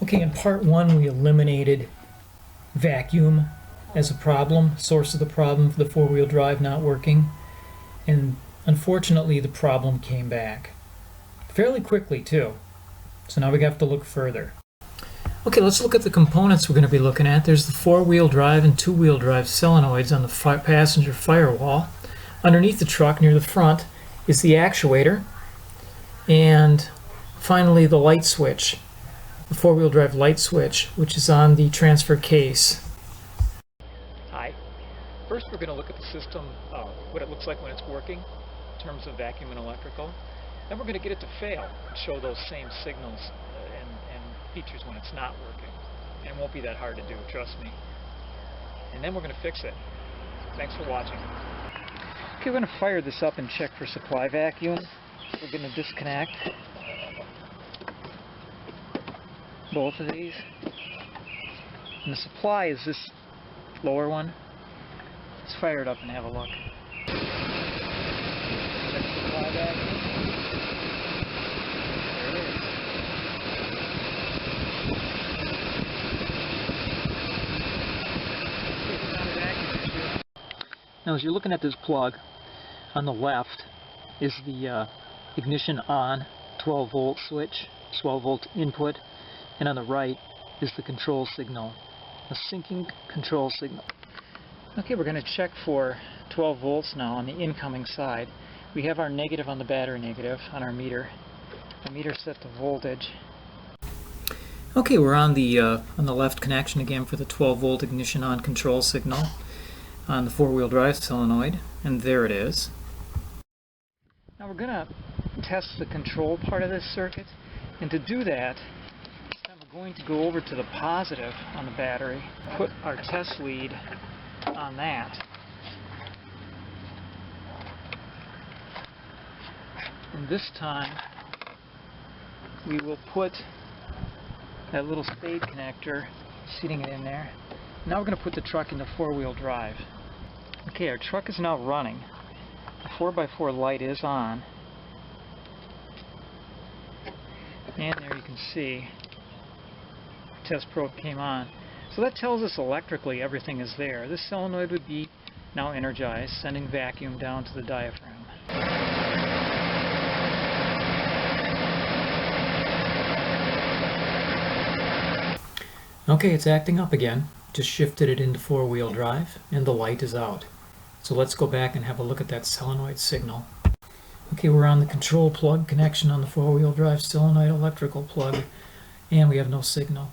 Okay, in part one we eliminated vacuum as a problem, source of the problem for the four-wheel drive not working, and unfortunately the problem came back. Fairly quickly too. So now we have to look further. Okay, let's look at the components we're going to be looking at. There's the four-wheel drive and two-wheel drive solenoids on the passenger firewall. Underneath the truck near the front is the actuator, and finally the light switch, the four-wheel drive light switch, which is on the transfer case. Hi. First we're going to look at the system, what it looks like when it's working in terms of vacuum and electrical. Then we're going to get it to fail and show those same signals and features when it's not working. And it won't be that hard to do, trust me. And then we're going to fix it. Thanks for watching. Okay, we're going to fire this up and check for supply vacuum. We're going to disconnect both of these. And the supply is this lower one. Let's fire it up and have a look. Check supply vacuum. There it is. It's not a vacuum issue. Now as you're looking at this plug, on the left is the ignition on 12 volt switch, 12 volt input, and on the right is the control signal, a syncing control signal. Okay, we're going to check for 12 volts now on the incoming side. We have our negative on the battery negative on our meter. The meter set to voltage. Okay, we're on the left connection again for the 12 volt ignition on control signal on the four-wheel drive solenoid, and there it is. Now we're going to test the control part of this circuit, and to do that we're going to go over to the positive on the battery, put our test lead on that, and this time we will put that little spade connector, seating it in there. Now we're going to put the truck into four-wheel drive. Okay, our truck is now running. The 4x4 light is on, and there you can see test probe came on. So that tells us electrically everything is there. This solenoid would be now energized, sending vacuum down to the diaphragm. Okay, it's acting up again. Just shifted it into four-wheel drive, and the light is out. So let's go back and have a look at that solenoid signal. Okay, we're on the control plug connection on the four-wheel drive solenoid electrical plug, and we have no signal.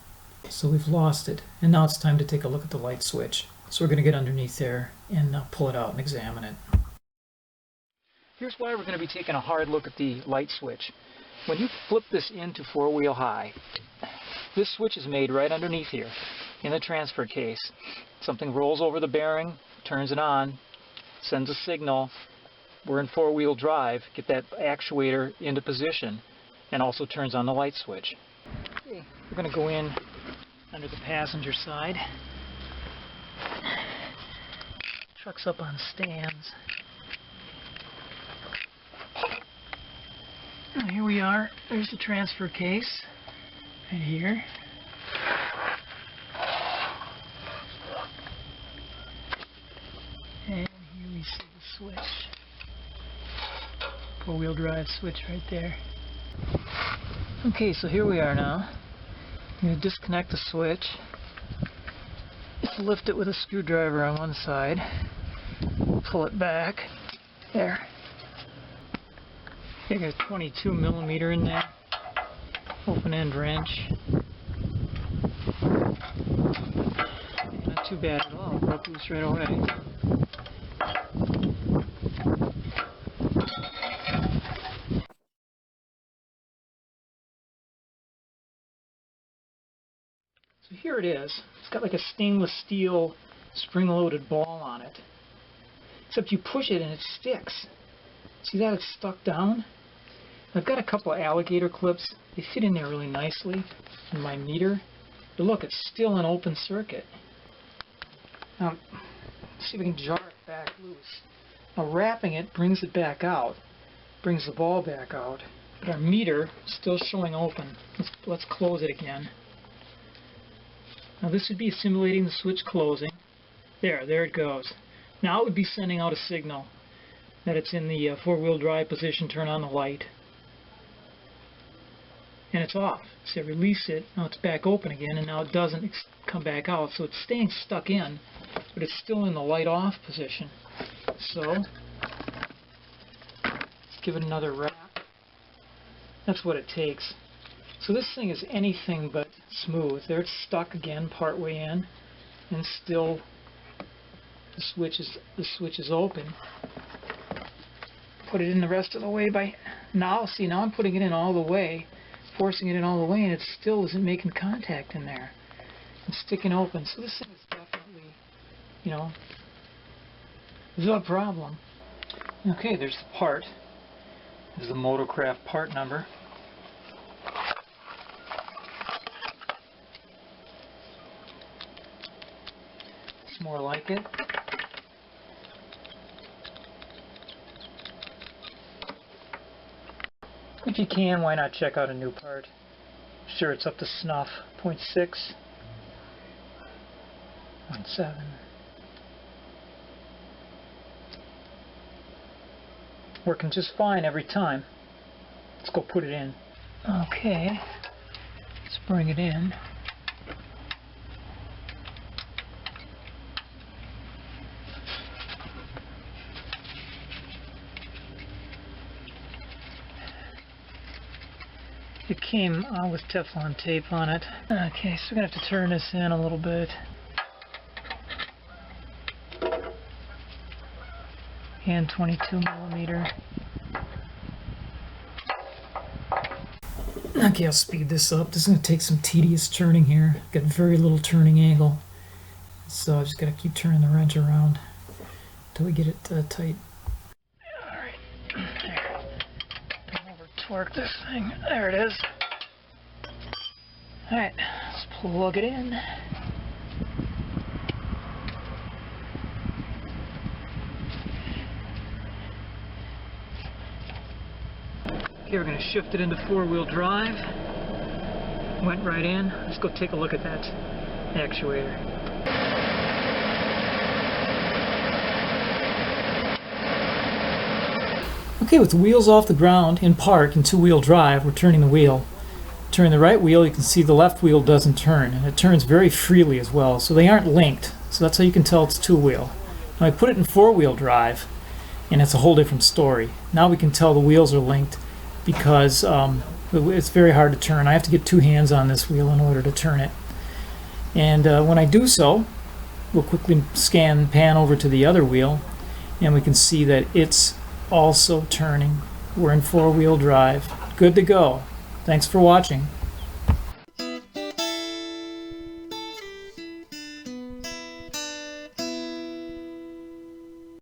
So we've lost it, and now it's time to take a look at the light switch. So we're going to get underneath there and pull it out and examine it. Here's why we're going to be taking a hard look at the light switch. When you flip this into four-wheel high, this switch is made right underneath here in the transfer case. Something rolls over the bearing, turns it on, sends a signal. We're in four-wheel drive, get that actuator into position, and also turns on the light switch. Okay, we're going to go in under the passenger side. Truck's up on stands. Now here we are. There's the transfer case right here. And here we see the switch. Four-wheel drive switch right there. Okay, so here we are now. I'm going to disconnect the switch. Just lift it with a screwdriver on one side. Pull it back. There. I got a 22 millimeter in there. Open end wrench. Not too bad at all. Broke loose right away. So here it is. It's got like a stainless steel spring-loaded ball on it. Except you push it and it sticks. See that? It's stuck down. I've got a couple of alligator clips. They fit in there really nicely in my meter. But look, it's still an open circuit. Now, let's see if we can jar it back loose. Now wrapping it brings it back out, brings the ball back out, but our meter is still showing open. Let's close it again. Now this would be simulating the switch closing. There it goes. Now it would be sending out a signal that it's in the four-wheel drive position. Turn on the light. And it's off. So release it, now it's back open again, and now it doesn't come back out. So it's staying stuck in, but it's still in the light off position. So let's give it another wrap. That's what it takes. So this thing is anything but smooth. There it's stuck again partway in, and still the switch is open. Put it in the rest of the way by now. See, now I'm putting it in all the way, forcing it in all the way, and it still isn't making contact in there. It's sticking open. So this thing is definitely, the problem. Okay, there's the part. There's the Motorcraft part number. It's more like it. If you can, why not check out a new part? Sure, it's up to snuff. 0.6. 0.7. Working just fine every time. Let's go put it in. Okay, let's bring it in. It came with Teflon tape on it. Okay, so we're going to have to turn this in a little bit. And 22 millimeter. Okay, I'll speed this up. This is going to take some tedious turning here. Got very little turning angle. So I just got to keep turning the wrench around until we get it tight. Alright. Don't over torque this thing. There it is. Alright, let's plug it in. Okay, we're going to shift it into four-wheel drive. Went right in. Let's go take a look at that actuator. Okay, with the wheels off the ground in park in two-wheel drive, we're turning the wheel. Turn the right wheel, you can see the left wheel doesn't turn, and it turns very freely as well, so they aren't linked. So that's how you can tell it's two-wheel. Now I put it in four-wheel drive, and it's a whole different story. Now we can tell the wheels are linked because it's very hard to turn. I have to get two hands on this wheel in order to turn it. And when I do so, we'll quickly pan over to the other wheel, and we can see that it's also turning. We're in four-wheel drive. Good to go. Thanks for watching.